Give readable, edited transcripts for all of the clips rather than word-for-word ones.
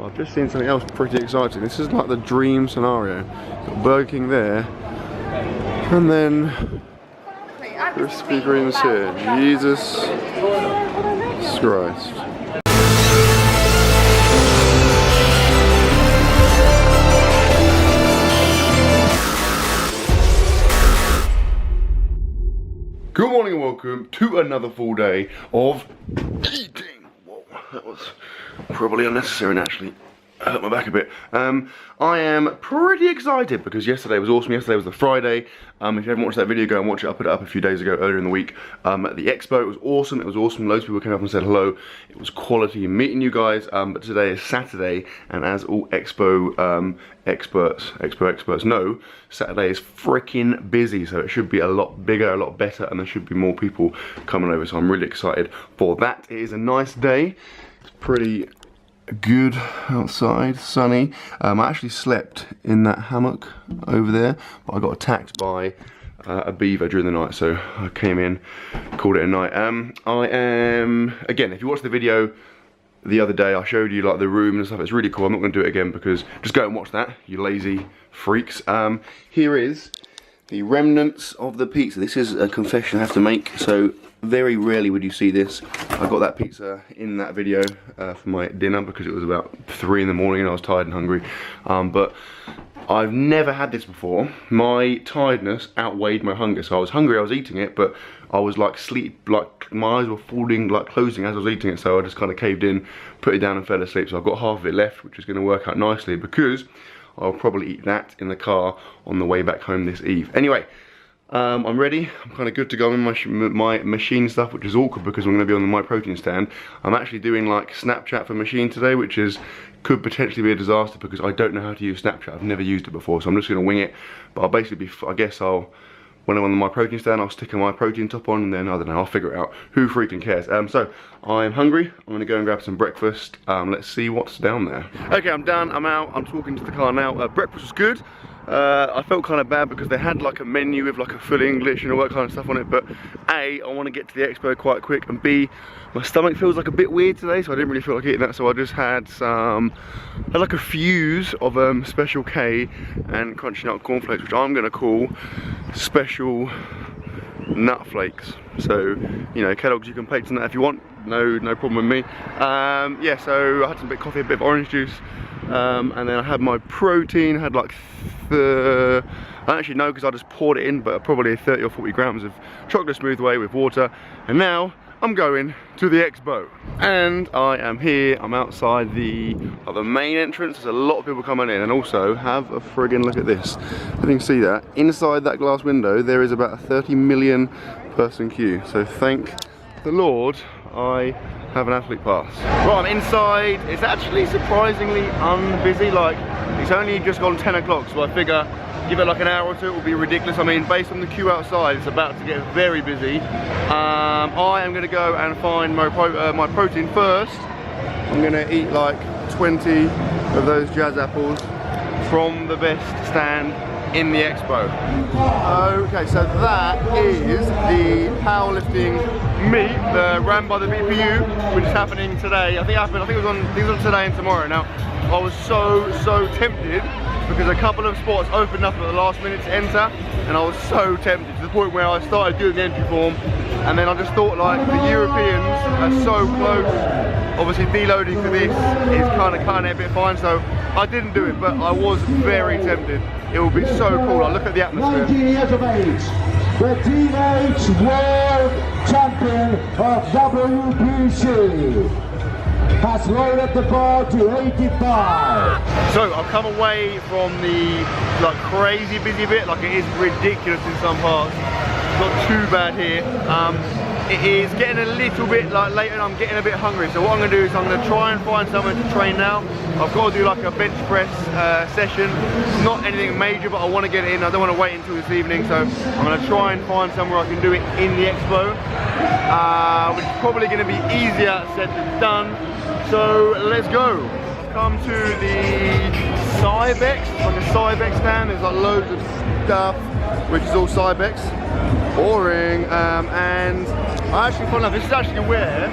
I've just seen something else pretty exciting. This is like the dream scenario. Got Burger King there, and then Krispy Kreme's here. Jesus Christ. Good morning and welcome to another full day of eating. Whoa, that was probably unnecessary and actually hurt my back a bit. I am pretty excited because yesterday was awesome. Yesterday was the Friday. If you haven't watched that video, go and watch it. I put it up a few days ago, earlier in the week, at the expo. It was awesome. It was awesome. Loads of people came up and said hello. It was quality meeting you guys. But today is Saturday, and as all expo experts know, Saturday is freaking busy. So it should be a lot bigger, a lot better, and there should be more people coming over. So I'm really excited for that. It is a nice day. It's pretty good outside, sunny. I actually slept in that hammock over there, but I got attacked by a beaver during the night, so I came in, called it a night. I am, again, if you watched the video the other day, I showed you like the room and stuff. It's really cool. I'm not going to do it again because just go and watch that, you lazy freaks. Here is the remnants of the pizza. This is a confession I have to make. So very rarely would you see this. I got that pizza in that video for my dinner because it was about 3 in the morning and I was tired and hungry. But I've never had this before. My tiredness outweighed my hunger. So I was hungry, I was eating it, but I was like like my eyes were falling, like closing as I was eating it. So I just kind of caved in, put it down and fell asleep. So I've got half of it left, which is going to work out nicely because I'll probably eat that in the car on the way back home this eve. Anyway, I'm ready. I'm kind of good to go in my machine stuff, which is awkward because I'm going to be on the My Protein stand. I'm actually doing like Snapchat for machine today, which could potentially be a disaster because I don't know how to use Snapchat. I've never used it before, so I'm just going to wing it. But I'll basically be, when I'm on the My Protein stand, I'll stick a My Protein top on, and then I don't know, I'll figure it out. Who freaking cares? So I'm hungry. I'm going to go and grab some breakfast. Let's see what's down there. Okay, I'm done. I'm out. I'm talking to the car now. Breakfast was good. I felt kind of bad because they had like a menu with like a full English and all that kind of stuff on it, but A, I want to get to the expo quite quick, and B, my stomach feels like a bit weird today, so I didn't really feel like eating that, so I just had like a fuse of Special K and crunchy nut cornflakes, which I'm going to call Special Nut Flakes. So, you know, Kellogg's, you can patent that if you want, no problem with me. Yeah, so I had some bit of coffee, a bit of orange juice, and then I had my protein, had like I don't actually know because I just poured it in, but probably 30 or 40 grams of chocolate smooth whey with water. And now I'm going to the expo, and I am here. I'm outside the main entrance. There's a lot of people coming in, and also have a friggin' look at this. You can see that inside that glass window there is about a 30 million person queue. So thank the Lord I have an athlete pass. Right, I'm inside. It's actually surprisingly unbusy. Like, it's only just gone 10 o'clock, so I figure give it like an hour or two, it will be ridiculous. I mean, based on the queue outside, it's about to get very busy. I am going to go and find my protein first. I'm going to eat like 20 of those jazz apples from the best stand in the expo. Okay, so that is the powerlifting meet ran by the BPU, which is happening today. I think it was on today and tomorrow. Now, I was so tempted because a couple of spots opened up at the last minute to enter, and I was so tempted to the point where I started doing the entry form, and then I just thought, like, the Europeans are so close. Obviously deloading for this is kind of cutting it a bit fine, so I didn't do it, but I was very tempted. It will be so cool. I look at the atmosphere. 19 years of age, the teenage world champion of WBC has lowered the bar to 85. So I've come away from the like crazy busy bit. Like, it is ridiculous in some parts. It's not too bad here. It is getting a little bit like later, and I'm getting a bit hungry. So what I'm going to do is I'm going to try and find somewhere to train now. I've got to do like a bench press session. It's not anything major, but I want to get it in. I don't want to wait until this evening, so I'm going to try and find somewhere I can do it in the expo, which is probably going to be easier said than done. So let's go. Come to the Cybex, like a Cybex stand. There's like loads of stuff, which is all Cybex. Boring. And I actually found out this is actually where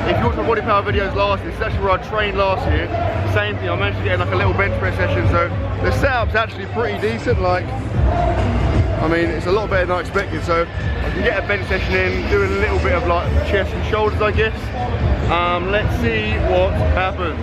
if you watch my BodyPower videos last year, this is actually where I trained last year. Same thing, I managed to get in like a little bench press session, so the setup's actually pretty decent. Like, I mean, it's a lot better than I expected, so I can get a bench session in, doing a little bit of like chest and shoulders, I guess. Let's see what happens.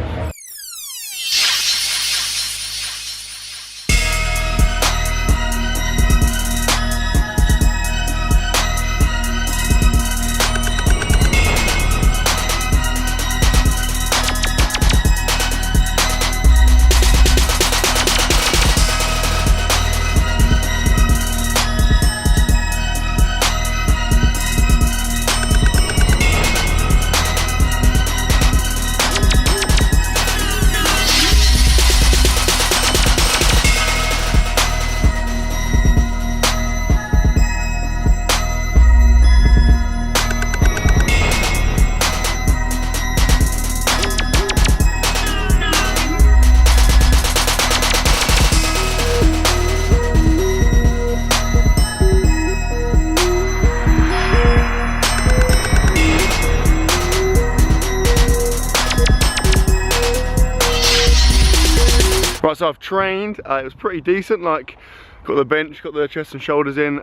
Right, so I've trained, it was pretty decent, like, got the bench, got the chest and shoulders in.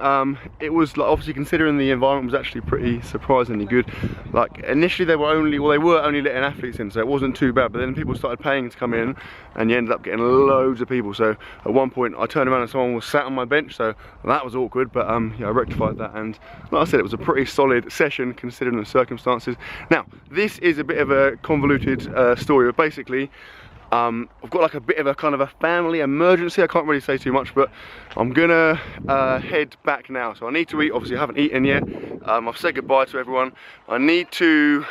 It was, like, obviously considering the environment was actually pretty surprisingly good. Like, initially they were only letting athletes in, so it wasn't too bad, but then people started paying to come in, and you ended up getting loads of people. So at one point I turned around and someone was sat on my bench, so that was awkward, but yeah, I rectified that, and like I said, it was a pretty solid session considering the circumstances. Now, this is a bit of a convoluted story, but basically, I've got like a bit of a kind of a family emergency. I can't really say too much, but I'm gonna head back now. So I need to eat. Obviously I haven't eaten yet. I've said goodbye to everyone. I need to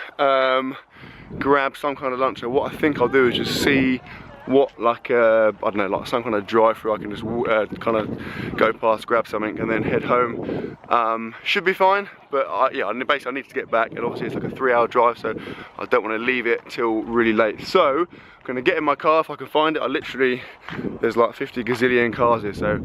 grab some kind of lunch. So what I think I'll do is just see what, like I don't know, like some kind of drive-through I can just kind of go past, grab something, and then head home. Should be fine, but yeah, basically I need to get back, and obviously it's like a 3-hour drive, so I don't want to leave it till really late. So I'm gonna get in my car if I can find it. There's like 50 gazillion cars here, so I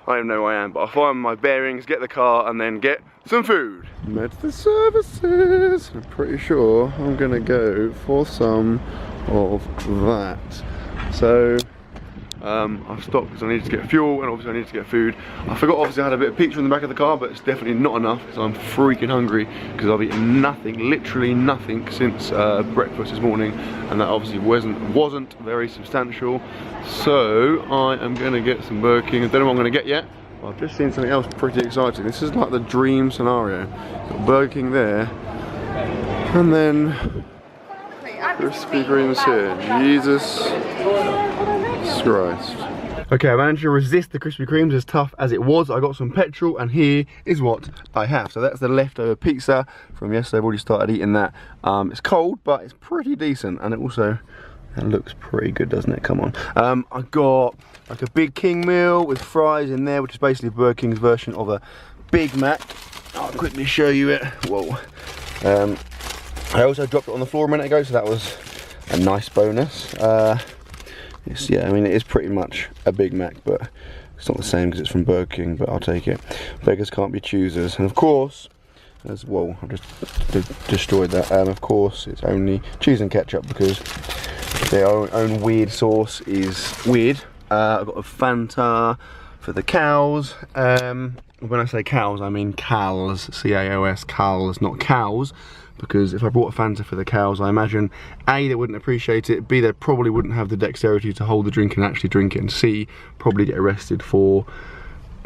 don't even know where I am, but I'll find my bearings, get the car, and then get some food. Met the services. I'm pretty sure I'm gonna go for some of that. So I've stopped because I need to get fuel, and obviously I need to get food. I forgot, obviously I had a bit of pizza in the back of the car, but it's definitely not enough because I'm freaking hungry, because I've eaten nothing, literally nothing since breakfast this morning, and that obviously wasn't very substantial. So I am gonna get some Burger King. I don't know what I'm gonna get yet. I've just seen something else pretty exciting. This is like the dream scenario. Got Burger King there, and then Krispy Kremes here. Jesus Christ. Okay, I managed to resist the Krispy Kremes, as tough as it was. I got some petrol, and here is what I have. So that's the leftover pizza from yesterday. I've already started eating that. It's cold, but it's pretty decent, and it looks pretty good, doesn't it? Come on. I got like a Big King meal with fries in there, which is basically Burger King's version of a Big Mac. I'll quickly show you it. Whoa. I also dropped it on the floor a minute ago, so that was a nice bonus. Yeah, I mean, it is pretty much a Big Mac, but it's not the same because it's from Burger King, but I'll take it. Beggars can't be choosers. And of course, as well, I've just destroyed that. Of course, it's only cheese and ketchup, because their own weird sauce is weird. I've got a Fanta for the cows. When I say cows, I mean cows, C-A-O-S, cows, not cows. Because if I brought a Fanta for the cows, I imagine A, they wouldn't appreciate it, B, they probably wouldn't have the dexterity to hold the drink and actually drink it, and C, probably get arrested for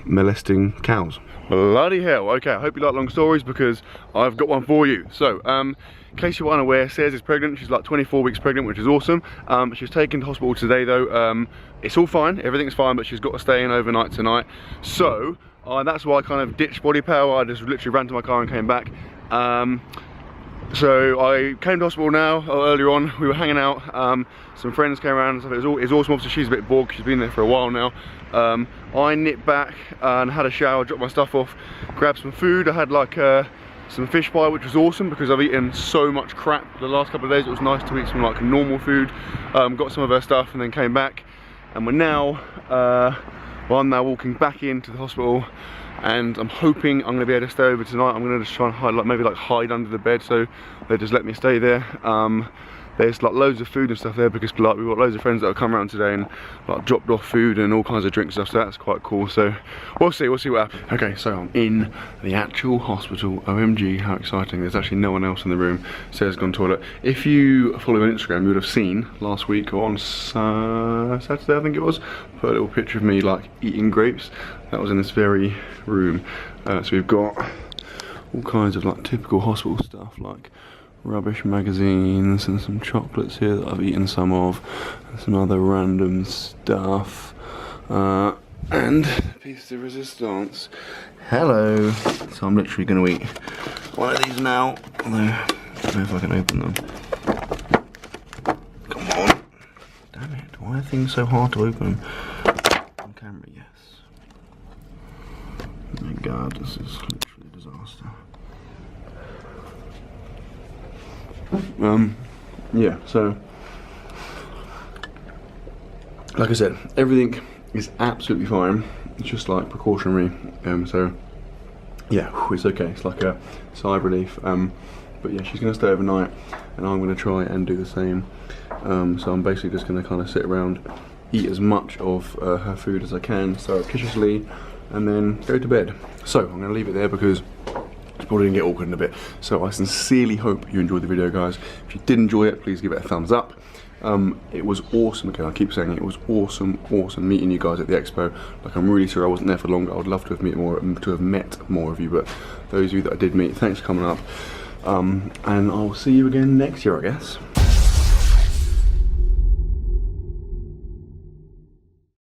molesting cows. Bloody hell. Okay, I hope you like long stories, because I've got one for you. So, in case you're unaware, Sarah's is pregnant. She's like 24 weeks pregnant, which is awesome. She was taken to hospital today though. It's all fine, everything's fine, but she's got to stay in overnight tonight. So, that's why I kind of ditched BodyPower. I just literally ran to my car and came back. So I came to hospital now, earlier on. We were hanging out, some friends came around and stuff. It was awesome. Obviously she's a bit bored, she's been there for a while now. I nipped back and had a shower, dropped my stuff off, grabbed some food. I had like some fish pie, which was awesome because I've eaten so much crap the last couple of days. It was nice to eat some like normal food. Got some of her stuff and then came back, and we're now Well, I'm now walking back into the hospital, and I'm hoping I'm going to be able to stay over tonight. I'm going to just try and hide, like maybe like hide under the bed, so they just let me stay there. There's like loads of food and stuff there because like we've got loads of friends that have come around today and like dropped off food and all kinds of drinks and stuff, so that's quite cool. So we'll see what happens. Okay, so I'm in the actual hospital. OMG, how exciting. There's actually no one else in the room. Sarah's gone to the toilet. If you follow me on Instagram, you would have seen last week or on Saturday, I think it was, put a little picture of me like eating grapes. That was in this very room. So we've got all kinds of like typical hospital stuff, like rubbish magazines and some chocolates here that I've eaten some of, and some other random stuff, and piece de resistance. Hello. So I'm literally going to eat one of these now, although I don't know if I can open them. Come on. Damn it, why are things so hard to open on camera? Yes. Oh my god, this is literally a disaster. Yeah, so like I said, everything is absolutely fine. It's just like precautionary, so yeah, it's okay. It's like a sigh of relief. But yeah, she's gonna stay overnight and I'm gonna try and do the same. So I'm basically just gonna kind of sit around, eat as much of her food as I can surreptitiously, and then go to bed. So I'm gonna leave it there because it's probably gonna get awkward in a bit. So I sincerely hope you enjoyed the video, guys. If you did enjoy it, please give it a thumbs up. It was awesome. Okay, I keep saying it was awesome meeting you guys at the expo. Like, I'm really sorry I wasn't there for longer. I would love to have met more of you, but those of you that I did meet, thanks for coming up. And I'll see you again next year, I guess.